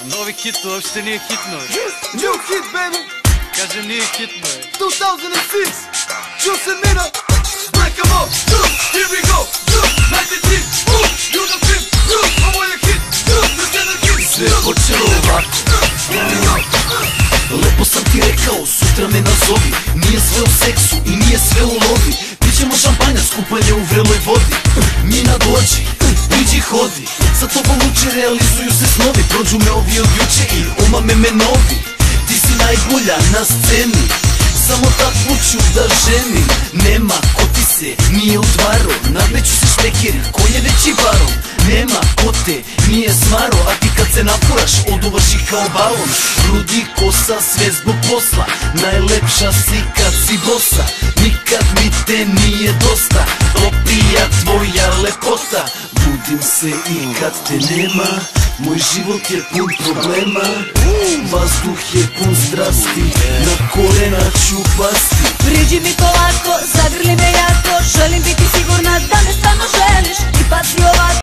Novi hit uopšte nije hitno. New hit, baby. Kažem nije hitno. 2006. Juice and Mina. Break 'em up. Here we go. 93. You the fit. Ovo je hit. Sve je počelo ovako. Lepo sam ti rekao, sutra me nazovi. Nije sve u seksu i nije sve u lovi. Pićemo šampanja, skupanje u vreloj vodi. Mina dođi, priđi hodi. Sa tobom uče realizuju se snovi. Prođu me ovi od juče i omame me novi. Ti si najbolja na sceni, samo takvu ću da ženim. Nema ko ti se nije utvaro, nadmeću se štekeri, ko je veći baron. Nema ko te nije smaro, a ti kad se napuraš oduvaš ih kao balon. Rudi kosa, sve zbog posla, najlepša si kad si bosa. Nikad mi te nije dosta, opija tvoja lepota. Budim se i kad te nema, moj život je pun problema. Vazduh je pun strasti, na kolena ću pasti. Priđi mi polako, zagrli